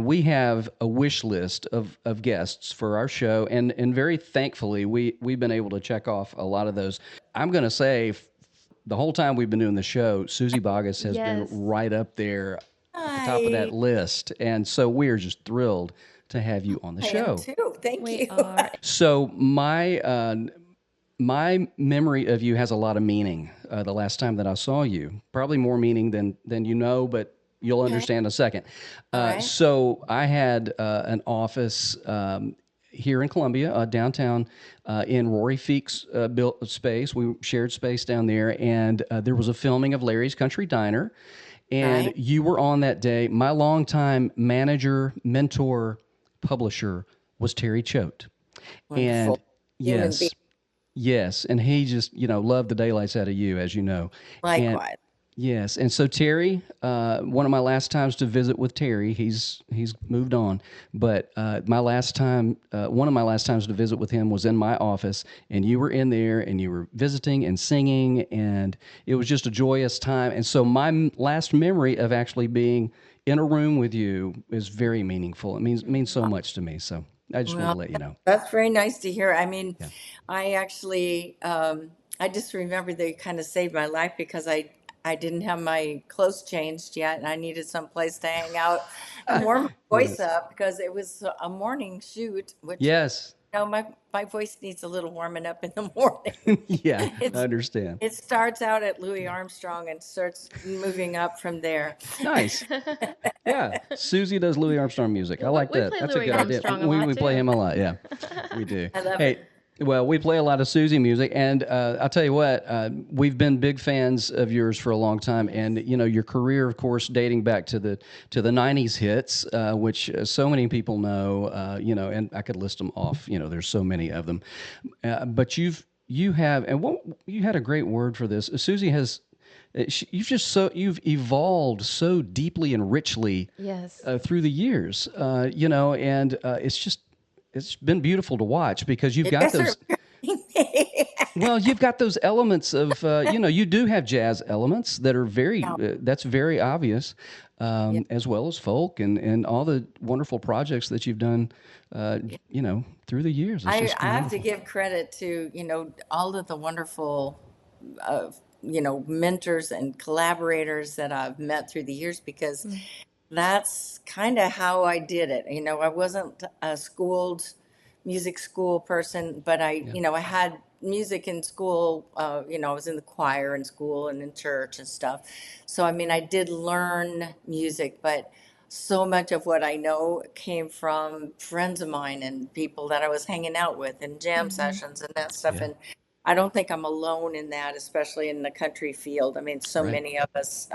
and we have a wish list of guests for our show, and very thankfully we've been able to check off a lot of those. I'm going to say the whole time we've been doing the show, Suzy Bogguss has been Yes, right up there at the top of that Hi, list, and so we're just thrilled to have you on the I am show. too. Thank we you. are. So my memory of you has a lot of meaning. The last time that I saw you, probably more meaning than you know, but you'll Okay. understand in a second. All right. So I had an office here in Columbia, downtown, in Rory Feek's built space. We shared space down there, and there was a filming of Larry's Country Diner, and Right. you were on that day. My longtime manager, mentor, publisher was Terry Choate, Wonderful and human being. yes, yes, and he just loved the daylights out of you, as you know, and Likewise. yes, and so Terry, one of my last times to visit with Terry, he's moved on, but one of my last times to visit with him was in my office, and you were in there, and you were visiting and singing, and it was just a joyous time, and so my last memory of actually being in a room with you is very meaningful. It means so much to me. So I just wanted Well, to let you know. that's very nice to hear. I mean, Yeah. I actually, I just remember they kind of saved my life because I didn't have my clothes changed yet, and I needed some place to hang out and warm my voice Yes. up because it was a morning shoot, which Yes. my voice needs a little warming up in the morning. Yeah, I It's understand. it starts out at Louis Armstrong and starts moving up from there. Nice. Yeah, Susie does Louis Armstrong music. I Yeah, we, like we that. play That's a Louis good idea. Armstrong a We lot we play too. him a lot. Yeah, we do. I love it. Hey, well, we play a lot of Susie music, and I'll tell you what, we've been big fans of yours for a long time, and your career, of course, dating back to the '90s hits, which so many people know. And I could list them off. There's so many of them, but you have, and what you had a great word for this. Susie has you've evolved so deeply and richly Yes. through the years, and it's been beautiful to watch because you've You got guys are those. Well, you've got those elements of you do have jazz elements that are Yeah, that's very obvious, yeah. as well as folk and all the wonderful projects that you've done, through the years. It's just I been have to wonderful. give credit to, all of the wonderful, uh, mentors and collaborators that I've met through the years because Mm. that's kind of how I did it. I wasn't a schooled music school person, but Yeah. I had music in school. I was in the choir in school and in church and stuff. So, I mean, I did learn music, but so much of what I know came from friends of mine and people that I was hanging out with and jam Hmm. sessions and that stuff. Yeah. And I don't think I'm alone in that, especially in the country field. I mean, so Right. many of us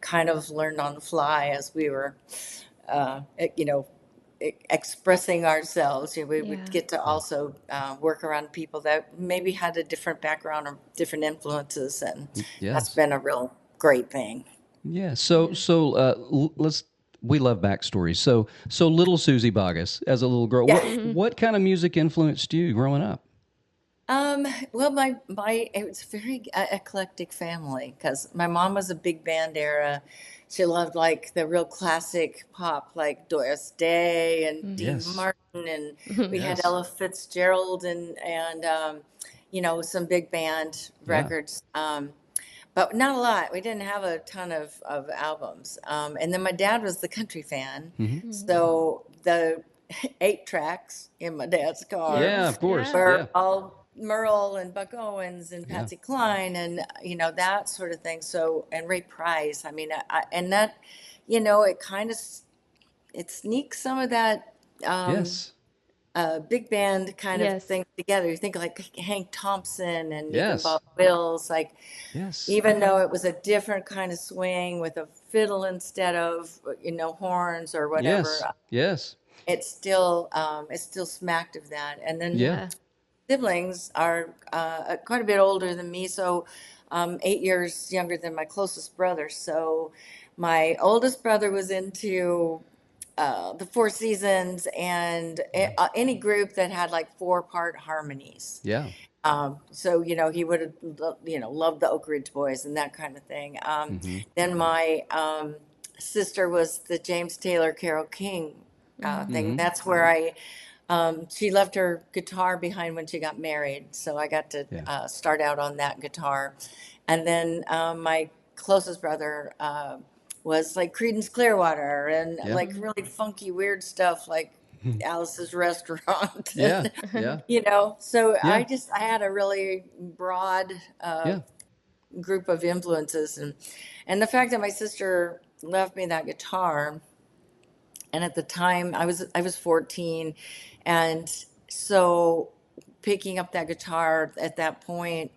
kind of learned on the fly as we were, uh, eh, you know, expressing ourselves. We would Yeah. get to Yeah. also work around people that maybe had a different background or different influences, and that's Yes. been a real great thing. Yeah. Let's. We love backstories. So little Susie Boggess, as a little girl, what Yeah. Hmm. what kind of music influenced you growing up? Well, my it was a very eclectic family because my mom was a big band era. She loved like the real classic pop, like Doris Day and Dean Yes. Martin, and we had Yes. Ella Fitzgerald and some big band Yeah. records. But not a lot. We didn't have a ton of albums. And then my dad was the country fan, Hmm. so the 8 tracks in my dad's car Yeah. Yes. Of course. Yeah. Yeah. were all Merle and Buck Owens and Yeah. Patsy Cline and that sort of thing. So and Ray Price. I mean, and that it kind of it sneaks some of that um, Yes. big band kind of Yes. thing together. You think like Hank Thompson and even Yes. Bob Wills, like Yes. even though it was a different kind of swing with a fiddle instead of horns or whatever, Yes. Yes. it still smacked of that. And then Yeah. Yeah. siblings are quite a bit older than me, so 8 years younger than my closest brother. So my oldest brother was into the Four Seasons and Yeah. any group that had like 4-part harmonies. Yeah. So he would have loved the Oak Ridge Boys and that kind of thing. Hmm. Then my sister was the James Taylor Carole King thing. Mm-hmm. That's where she left her guitar behind when she got married. So I got to Yeah. start out on that guitar. And then my closest brother was like Creedence Clearwater and Yeah. like really funky, weird stuff like Alice's Restaurant. Yeah. And, Yeah. so Yeah. I had a really broad Yeah. group of influences. And the fact that my sister left me that guitar, and at the time I was 14, and so picking up that guitar at that point,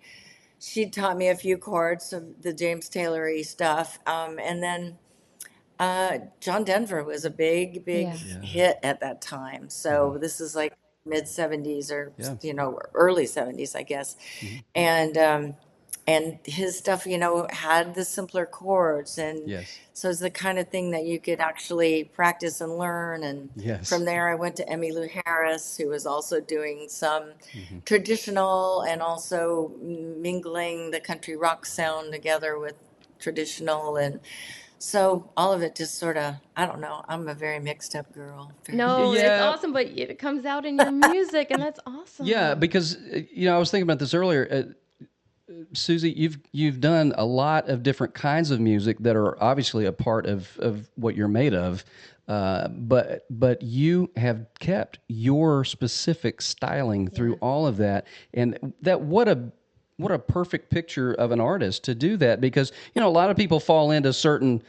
she taught me a few chords of the James Taylory stuff, and then John Denver was a big, big Yeah. Yeah. hit at that time. Mhm. So this is like mid 70s or Yeah. early 70s, I guess. Mhm. And his stuff, had the simpler chords, and Yes. so it's the kind of thing that you could actually practice and learn. And from Yes. there, I went to Emmylou Harris, who was also doing some Mhm. traditional and also mingling the country rock sound together with traditional. And so all of it just sort of, I don't know, I'm a very mixed up girl. Very No, mixed. it's Yeah. awesome, but it comes out in your music, and that's Yeah. awesome. Because I was thinking about this earlier. Susie, you've done a lot of different kinds of music that are obviously a part of what you're made of, but you have kept your specific styling through Yeah. all of that, and that what a perfect picture of an artist to do that, because a lot of people fall into certain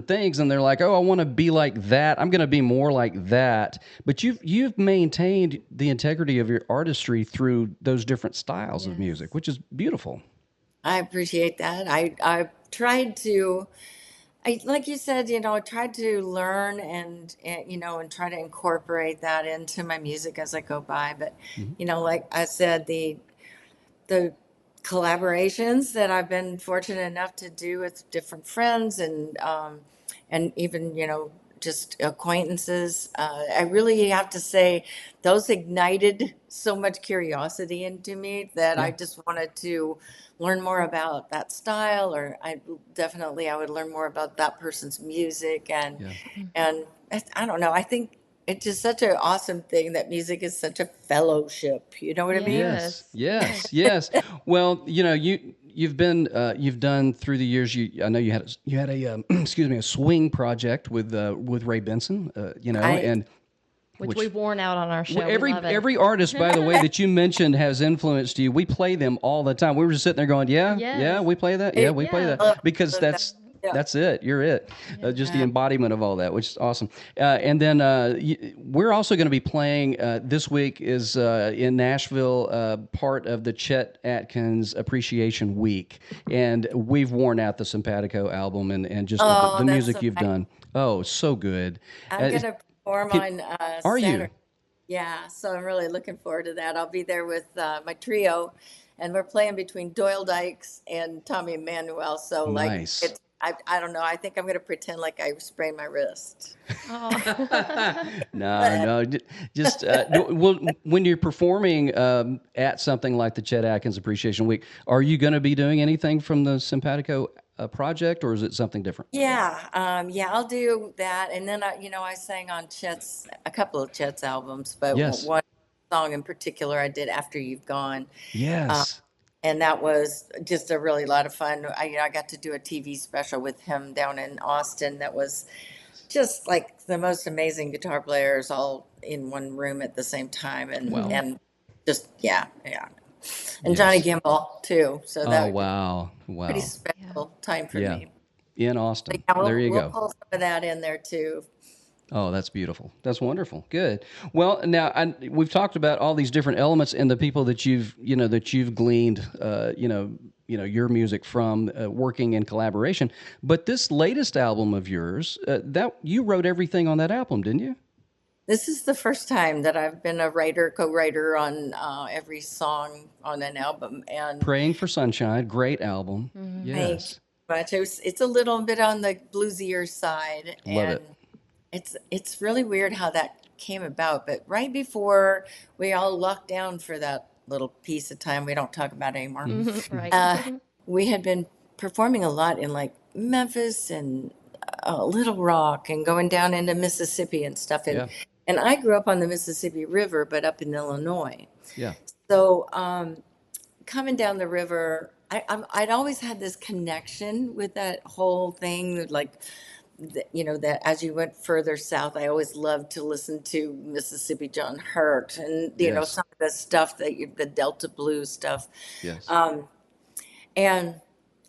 things and they're like, oh, I want to be like that, I'm going to be more like that, but you've maintained the integrity of your artistry through those different styles of Yes. music, which is beautiful. I appreciate that. I tried to, like you said, I tried to learn and try to incorporate that into my music as I go by. But, Mhm. like I said, the collaborations that I've been fortunate enough to do with different friends and even just acquaintances. I really have to say those ignited so much curiosity into me that I Yeah, just wanted to learn more about that style, or I would learn more about that person's music, and yeah. and I don't know. I think it's just such an awesome thing that music is such a fellowship. You know what I mean? Yes, Yes. Yes. yes, yes. Well, you've done through the years. I know you had a excuse me, a swing project with Ray Benson. I And Which which we've worn out on our show. We love it. every artist, by the way, that you mentioned has influenced you. We play them all the time. We were just sitting there going, yeah, yeah, Yes. we play that, yeah, I we play Yeah. that, love because that. Yeah. that's it. You're it. Yeah. Just the Uh, embodiment of all that, which is awesome. And then we're also going to be playing this week is in Nashville, part of the Chet Atkins Appreciation Week, and we've worn out the Simpatico album and just oh, the that's music so you've nice. done. Oh, so good. I'm Is- gonna perform can, on are you? Saturday. Yeah, so I'm really looking forward to that. I'll be there with my trio, and we're playing between Doyle Dykes and Tommy Emmanuel. So like Nice. I don't know. I think I'm gonna pretend like I sprained my wrist. Oh. No, But no. Just well, when you're performing at something like the Chet Atkins Appreciation Week, are you going to be doing anything from the Simpatico project, or is it something different? yeah, yeah, I'll do that. And then I sang on a couple of Chet's albums, but Yes. one song in particular I did After You've Gone. Uh, Yes. and that was just a really lot of fun. I got to do a TV special with him down in Austin. That was just like the most amazing guitar players all in one room at the same time, and Wow. and just yeah, and Johnny Yes. Gimbal too. So Oh, that was wow. a pretty Wow. Yeah. special time for Yeah. me. In But Austin. yeah, There you we'll go. pull some of that in there too. Oh, that's beautiful. That's wonderful. Good. Well, now we've talked about all these different elements and the people that you've gleaned, your music from working in collaboration. But this latest album of yours, that you wrote everything on that album, didn't you? This is the first time that I've been a writer, co-writer on every song on an album, and Praying for Sunshine, great album. thank you Yes, much. It's a little bit on the bluesier side, love and it. it's really weird how that came about. But right before we all locked down for that little piece of time we don't talk about anymore, Mhm. Right. uh, we had been performing a lot in like Memphis and Little Rock and going down into Mississippi and stuff. Yeah. And I grew up on the Mississippi River, but up in Illinois. Yeah. So coming down the river, I'd always had this connection with that whole thing, like, that as you went further south, I always loved to listen to Mississippi John Hurt and, Yes. some of the stuff the Delta blues stuff. Yes. And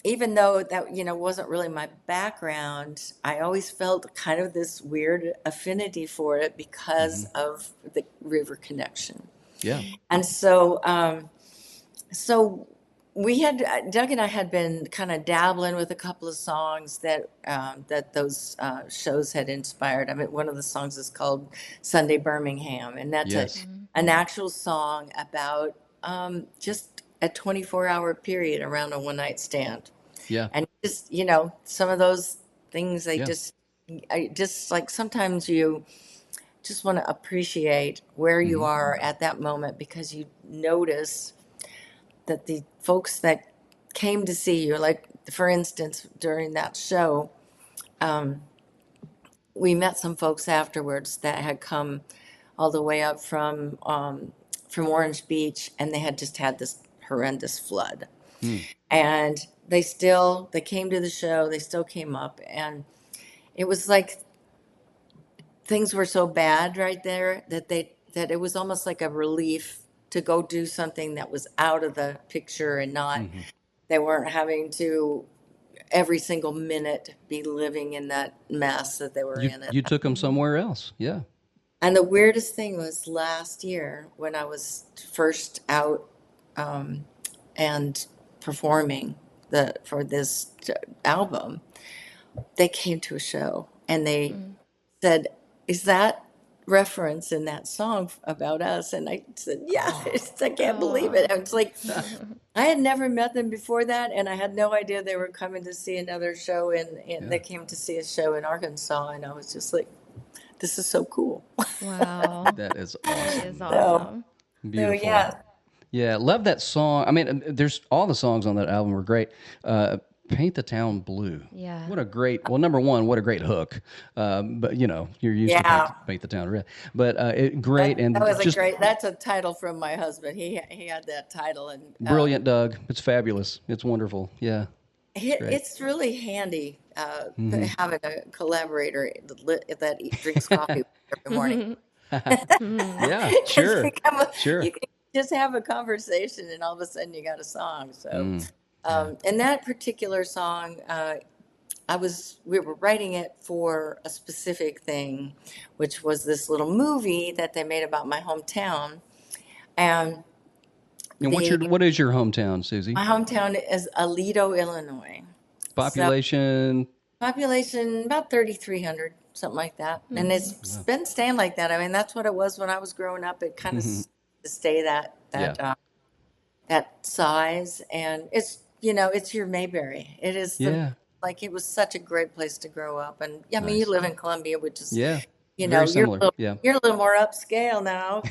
even though that, wasn't really my background, I always felt kind of this weird affinity for it because of the river connection. Yeah. And so we had Doug and I had been kind of dabbling with a couple of songs that those shows had inspired. I mean, one of the songs is called Sunday Birmingham, and that's Yes. an actual song about just a 24-hour period around a one-night stand. Yeah. And just, some of those things, I just like sometimes you just want to appreciate where you are at that moment, because you notice that the folks that came to see you, like, for instance, during that show, we met some folks afterwards that had come all the way up from Orange Beach, and they had just had this horrendous flood. And they came to the show, they still came up, and it was like things were so bad right there that it was almost like a relief to go do something that was out of the picture, and not they weren't having to every single minute be living in that mess that they were in. You took them somewhere else. Yeah. And the weirdest thing was last year when I was first out and performing for this album, they came to a show and they said, "Is that reference in that song about us?" And I said, "Yeah." I can't believe it. I was like, I had never met them before that, and I had no idea they were coming to see another show, and they came to see a show in Arkansas, and I was just like, this is so cool. Wow. That is That awesome. is awesome. Beautiful. So, yeah. Yeah, love that song. I mean, there's all the songs on that album were great. Paint the Town Blue. Yeah. What a great, well, number one, what a great hook. But you're used to Yeah. paint the Town Red. But great. And That was just that's a title from my husband. He had that title, and brilliant, Doug. It's fabulous. It's wonderful. Yeah. it's really handy having a collaborator that drinks coffee every morning. Yeah, sure. Sure. You can just have a conversation, and all of a sudden you got a song. So, and that particular song, we were writing it for a specific thing, which was this little movie that they made about my hometown. And what is your hometown, Suzy? my hometown is Aledo, Illinois. Population? Population about 3,300, something like that. And it's been staying like that. I mean, that's what it was when I was growing up. It kind of stay that size, and it's your Mayberry. It is like, it was such a great place to grow up. And I mean, you live in Columbia, which is very you're similar. you're a little more upscale now.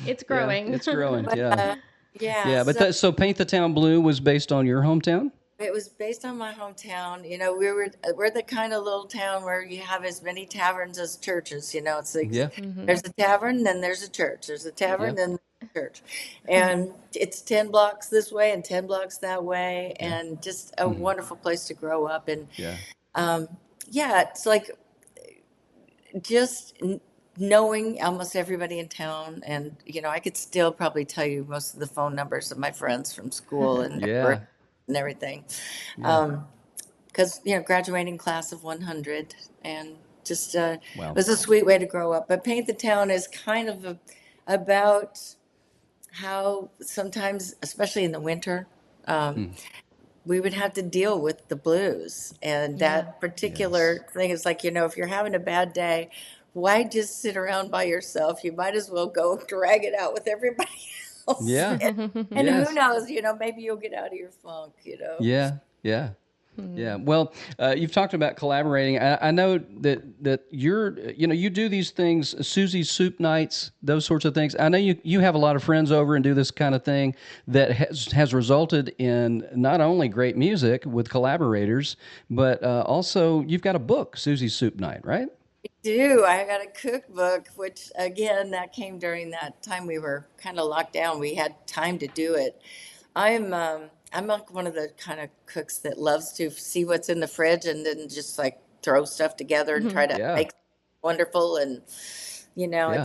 It's growing. Yeah, it's growing. But, Yeah. yeah. But so Paint the Town Blue was based on your hometown? It was based on my hometown. We're the kind of little town where you have as many taverns as churches. It's like there's a tavern, then there's a church. There's a tavern, then there's a church, and it's 10 blocks this way and 10 blocks that way, and just a wonderful place to grow up. And it's like just knowing almost everybody in town, and I could still probably tell you most of the phone numbers of my friends from school and and everything, because graduating class of 100, and just it was a sweet way to grow up. But Paint the Town is kind of about how sometimes, especially in the winter, we would have to deal with the blues, and that particular thing is like, if you're having a bad day, why just sit around by yourself? You might as well go drag it out with everybody else. Yeah. And who knows, maybe you'll get out of your funk, Yeah. Yeah. Yeah. Well, you've talked about collaborating. I know that you're, you do these things, Susie's Soup Nights, those sorts of things. I know you have a lot of friends over and do this kind of thing that has resulted in not only great music with collaborators, but also you've got a book, Susie's Soup Night, right? Do. I got a cookbook, which again, that came during that time we were kind of locked down. We had time to do it. I'm like one of the kind of cooks that loves to see what's in the fridge and then just like throw stuff together and try to Yeah. make wonderful. And Yeah.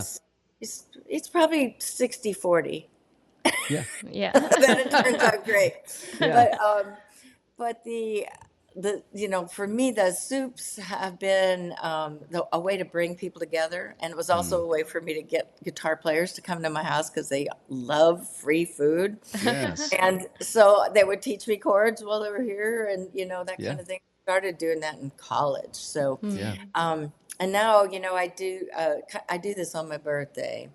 it's probably 60-40 Yeah. Yeah. that it turns out great. Yeah. But for me the soups have been a way to bring people together, and it was also a way for me to get guitar players to come to my house because they love free food, Yes. and so they would teach me chords while they were here, and that Yeah. kind of thing. Started doing that in college, so Yeah. and now I do this on my birthday,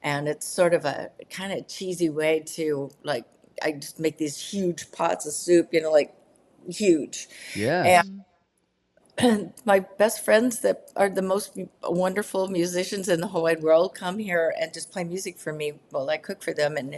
and it's sort of a kind of cheesy way to like I just make these huge pots of soup, like huge. And Yes. my best friends that are the most wonderful musicians in the whole wide world come here and just play music for me while I cook for them. And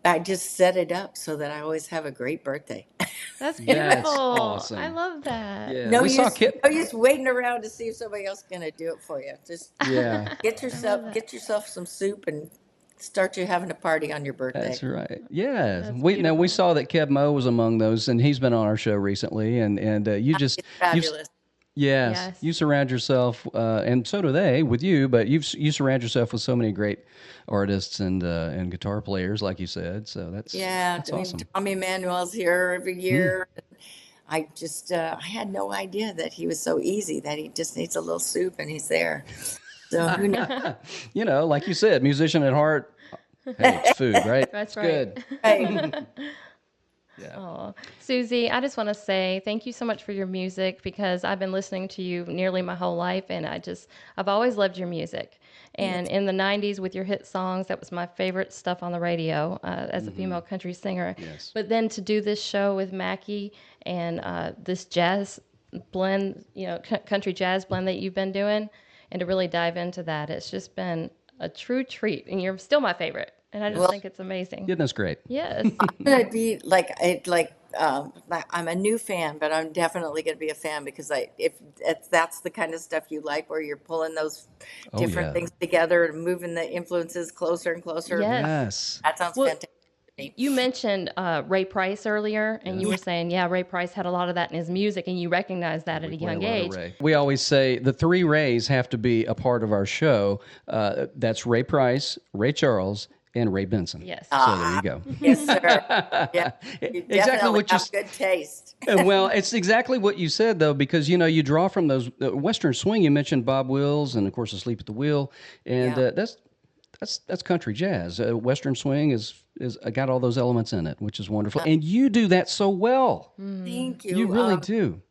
I just set it up so that I always have a great birthday. That's That's beautiful. I awesome. love that. Yeah. No We saw use, Kip. no use waiting around to see if somebody else is going to do it for you. Just Yeah. I love that. get yourself some soup and start you having a party on your birthday. That's right. Yeah, That's we beautiful. saw that Kev Mo was among those, and he's been on our show recently. And It's you fabulous. yes, Yes. you surround yourself, and so do they with you. But you surround yourself with so many great artists and guitar players, like you said. So Yeah, that's I mean, awesome. Tommy Emmanuel's here every Mm. year. I had no idea that he was so easy, that he just needs a little soup and he's there. So who knows? Like you said, musician at heart. Hey, it's food, right? That's It's right. good. Right. Yeah. Oh, Susie, I just want to say thank you so much for your music because I've been listening to you nearly my whole life and I've always loved your music. And in the 90s with your hit songs, that was my favorite stuff on the radio as a female country singer. Yes. But then to do this show with Mackie and this jazz blend, country jazz blend that you've been doing, and to really dive into that, it's just been a true treat. And you're still my favorite. And I just Well, think it's amazing. Goodness, great. Yes. I'm gonna be like I'm a new fan, but I'm definitely gonna be a fan because if that's the kind of stuff you like, where you're pulling those Oh different yeah. things together and moving the influences closer and closer, Yes. Yes. that sounds Well, fantastic to me. you mentioned Ray Price earlier, and you Yeah. were saying, yeah, Ray Price had a lot of that in his music, and you recognized that at We a play a young lot of age. Ray. We always say the three Rays have to be a part of our show. That's Ray Price, Ray Charles, and Ray Benson. Yes. So there you go. Yes, sir. Yeah, you Exactly definitely what you. have good taste. Well, it's exactly what you said though, because you draw from those Western swing. You mentioned Bob Wills, and of course, Asleep at the Wheel, and Yeah. that's country jazz. Western swing is got all those elements in it, which is wonderful, and you do that so well. Thank You you. really do.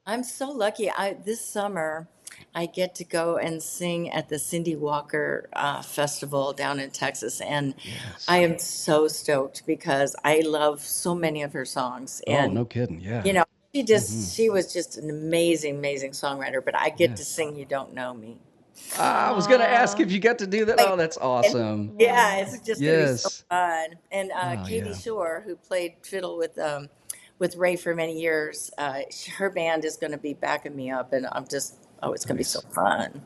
I'm so lucky. This summer, I get to go and sing at the Cindy Walker Festival down in Texas, and Yes. I am so stoked because I love so many of her songs. Oh, And no kidding. Yeah. you know, she was just an amazing, amazing songwriter. But I get to Yes. sing "You Don't Know Me." I was going to ask Aw. if you got to do that. Oh, that's And awesome. yeah, Wow. it's just gonna be so Yes. fun. And Oh, Katie yeah. Shore, who played fiddle with Ray for many years, her band is gonna be backing me up, and it's gonna be so Nice. fun.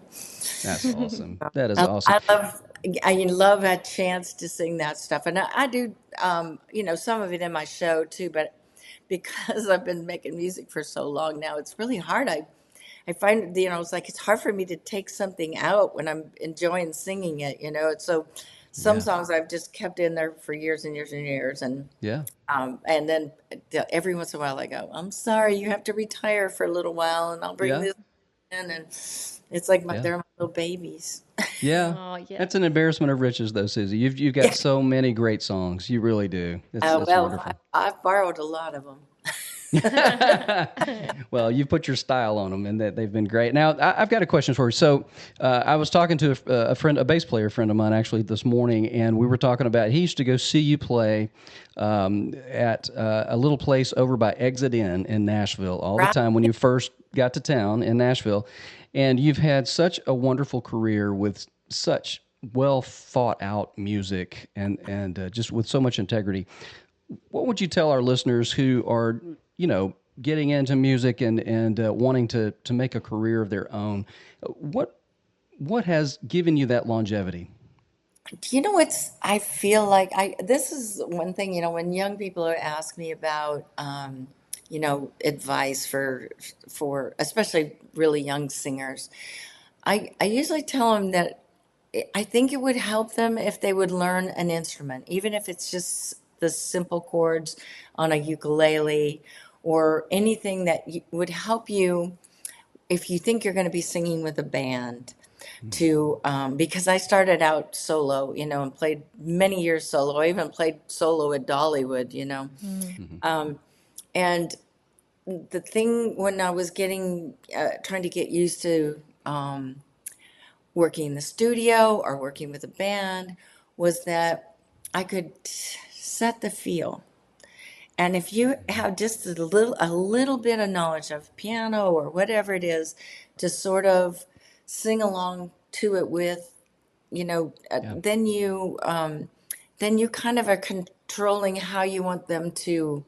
That's awesome. That is I, awesome. I love I love a chance to sing that stuff, and I do some of it in my show too. But because I've been making music for so long now, it's really hard. I find it's like it's hard for me to take something out when I'm enjoying singing it. It's so some Yeah. songs I've just kept in there for years and years and years, Yeah. and then every once in a while I go, I'm sorry, you have to retire for a little while, and I'll bring Yeah. this in, and it's like Yeah. they're my little babies. Yeah. Oh, yeah. That's an embarrassment of riches, though, Susie. You've got so many great songs. You really do. That's Well, wonderful. I've borrowed a lot of them. Well, you've put your style on them, and they've been great. Now, I've got a question for you. So, I was talking to a friend, a bass player friend of mine, actually this morning, and we were talking about he used to go see you play at a little place over by Exit Inn in Nashville all the Right. time when you first got to town in Nashville, and you've had such a wonderful career with such well thought out music and just with so much integrity. What would you tell our listeners who are, getting into music and wanting to make a career of their own? What what has given you that longevity? You know, I feel like this is one thing, when young people ask me about, advice for especially really young singers, I usually tell them that I think it would help them if they would learn an instrument, even if it's just the simple chords on a ukulele or anything that would help you if you think you're going to be singing with a band to because I started out solo, and played many years solo. I even played solo at Dollywood. Mm. And the thing when I was getting trying to get used to working in the studio or working with a band was that I could set the feel. And if you have just a little bit of knowledge of piano or whatever it is, to sort of sing along to it with, Yeah. then you kind of are controlling how you want them to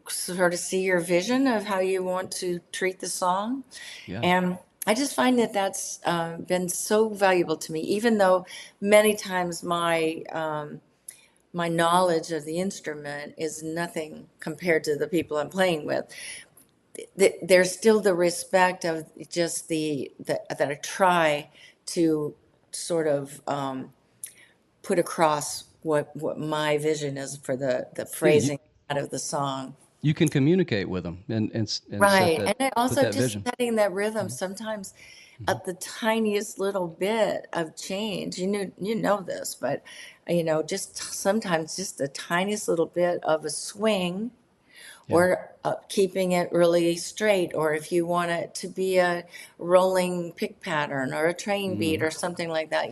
sort of see your vision of how you want to treat the song. Yeah. And I just find that that's been so valuable to me, even though many times my knowledge of the instrument is nothing compared to the people I'm playing with. There's still the respect of just that I try to sort of put across what my vision is for the Yeah. You, phrasing out of the song. you can communicate with them and set Right. that And it put also that just vision. setting that rhythm sometimes at the tiniest little bit of change. You know this, but just sometimes just the tiniest little bit of a swing Yeah. or keeping it really straight, or if you want it to be a rolling pick pattern or a train beat Mm. or something like that,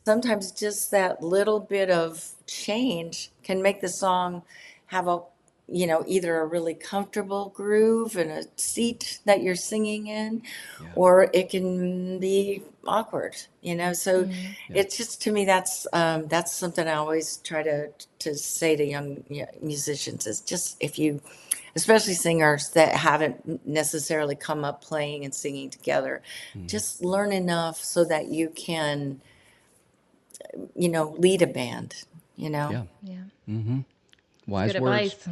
sometimes just that little bit of change can make the song have either a really comfortable groove and a seat that you're singing in, Yeah. or it can be awkward. So Mm. Yeah. it's just, to me, that's something I always try to say to young musicians is just, if you, especially singers that haven't necessarily come up playing and singing together, Mm. just learn enough so that you can lead a band. Yeah. Yeah. Mm-hmm. It's good Wise words. advice.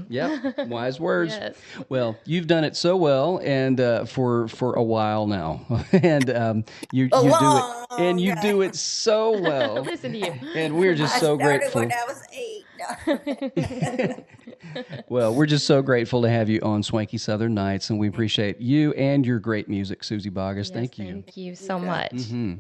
Yep, wise words. Yes. Well, you've done it so well, and for a while now, and A you do it, long, and long you time. do it so well, Listen to you. and we're just I so started when grateful. I was 8. No. Well, we're just so grateful to have you on Swanky Southern Nights, and we appreciate you and your great music, Susie Bogguss. Yes, Thank you. thank you so bet. much. Hmm.